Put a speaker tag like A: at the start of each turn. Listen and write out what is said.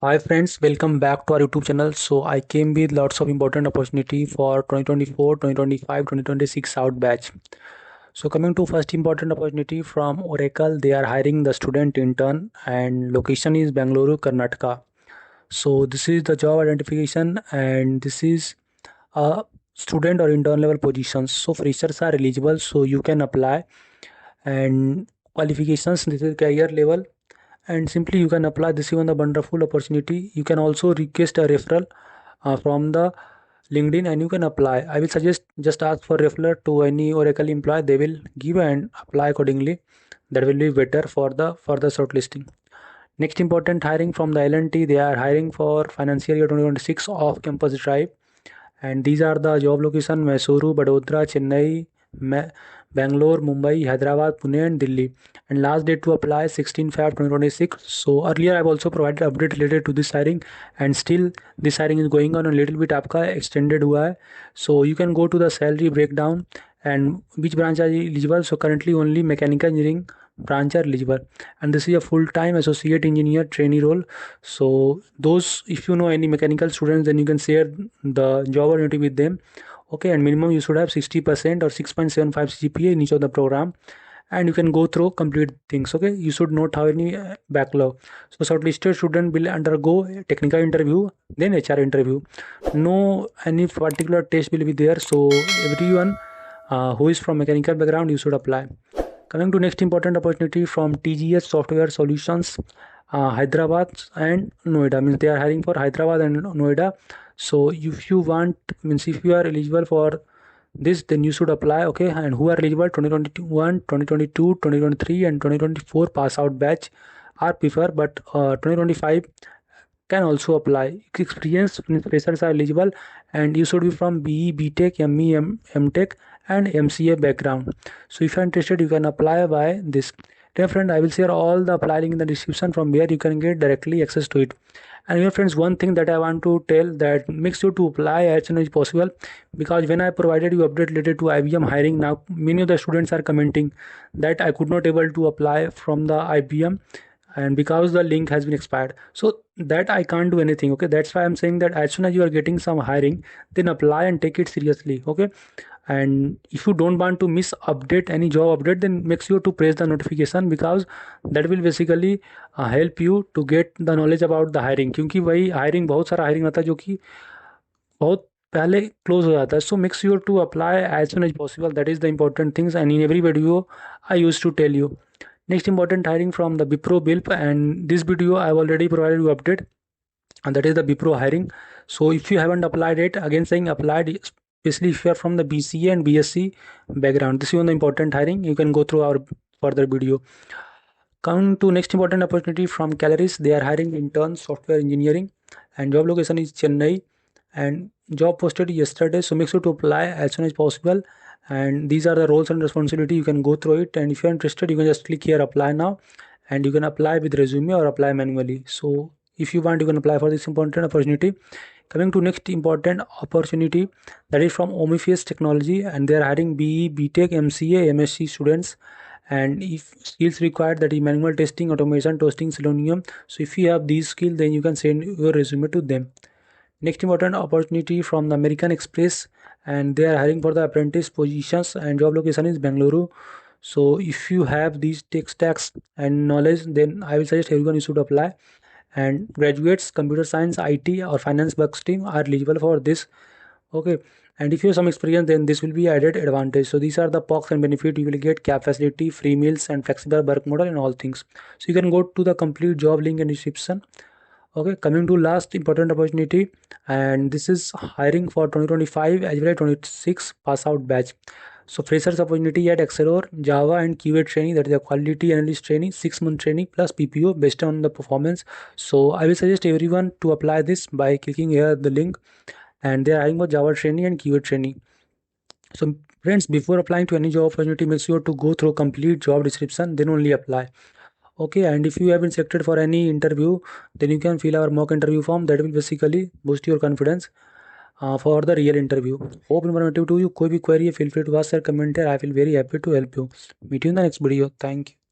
A: Hi friends, welcome back to our YouTube channel. So I came with lots of important opportunity for 2024, 2025, 2026 out batch. So coming to first important opportunity from Oracle, they are hiring the student intern and location is Bangalore, Karnataka. So this is the job identification and this is a student or intern level positions. So freshers are eligible so you can apply and qualifications, this is career level and simply you can apply. This is one the wonderful opportunity. You can also request a referral from the LinkedIn and you can apply. I will suggest just ask for referral to any Oracle employee, they will give and apply accordingly. That will be better for the further shortlisting. Next important hiring from the L&T, they are hiring for financial year 2026 off campus drive and these are the job location: Mysuru, Vadodara, Chennai, Bangalore, Mumbai, Hyderabad, Pune and Delhi. And last date to apply 16 Feb 2026. So earlier I've also provided update related to this hiring and still this hiring is going on a little bit आपका extended हुआ है. So you can go to the salary breakdown and which branch are eligible. So currently only mechanical engineering branch are eligible and this is a full-time associate engineer trainee role. So those, if you know any mechanical students, then you can share the job opportunity with them. Okay, and minimum you should have 60% or 6.75 CGPA in each of the program and you can go through complete things. Okay, you should not have any backlog. So shortlisted student will undergo a technical interview, then HR interview. No any particular test will be there, so everyone who is from mechanical background you should apply. Coming to next important opportunity from TGS Software Solutions, Hyderabad and Noida. Means they are hiring for Hyderabad and Noida. So if you want, means if you are eligible for this, then you should apply. Okay, and who are eligible: 2021, 2022, 2023 and 2024 pass out batch are preferred, but 2025 can also apply. Experienced freshers are eligible and you should be from BE, BTech, ME, MTech and MCA background. So if you are interested, you can apply by this. Dear friend, I will share all the apply link in the description from where you can get directly access to it. And your friends, one thing that I want to tell that make sure to apply as soon as possible, because when I provided you update related to IBM hiring, now many of the students are commenting that I could not able to apply from the IBM and because the link has been expired, so that I can't do anything. Okay, that's why I'm saying that as soon as you are getting some hiring, then apply and take it seriously. Okay, and if you don't want to miss update any job update, then make sure to press the notification, because that will basically help you to get the knowledge about the hiring. क्योंकि वही hiring बहुत सारा hiring रहता है जो कि बहुत पहले क्लोज हो जाता है. So make sure to apply as soon as possible. That is the important things and in every video I use to tell you. Next important hiring from the Wipro Bilp, and this video I have already provided you update, and that is the Wipro hiring. So if you haven't applied it, again saying applied, especially if you are from the BCA and BSc background, this is one of the important hiring. You can go through our further video. Coming to next important opportunity from Caloris, they are hiring intern software engineering and job location is Chennai and job posted yesterday. So make sure to apply as soon as possible. And these are the roles and responsibility. You can go through it, and if you're interested, you can just click here apply now and you can apply with resume or apply manually. So if you want, you can apply for this important opportunity. Coming to next important opportunity, that is from Omniface Technology, and they are hiring BE, BTech, MCA, MSc students. And if skills required, that is manual testing, automation testing, Selenium. So if you have these skills, then you can send your resume to them. Next important opportunity from the American Express, and they are hiring for the apprentice positions and job location is Bangalore. So if you have these tech stacks and knowledge, then I will suggest everyone you should apply. And graduates computer science, IT or finance work stream are eligible for this. Okay, and if you have some experience, then this will be added advantage. So these are the perks and benefit. You will get cab facility, free meals and flexible work model and all things. So you can go to the complete job link in description. Okay, coming to last important opportunity, and this is hiring for 2025 as well as 26 pass out batch. So freshers opportunity at Accelor, Java and QA training, that is a quality analyst training, 6-month training plus PPO based on the performance. So I will suggest everyone to apply this by clicking here the link, and they are hiring for Java training and QA training. So friends, before applying to any job opportunity, make sure to go through complete job description, then only apply. Okay, and if you have been selected for any interview, then you can fill our mock interview form. That will basically boost your confidence for the real interview. Hope informative to you. कोई भी query है, feel free to ask or comment here. I feel very happy to help you. Meet you in the next video. Thank you.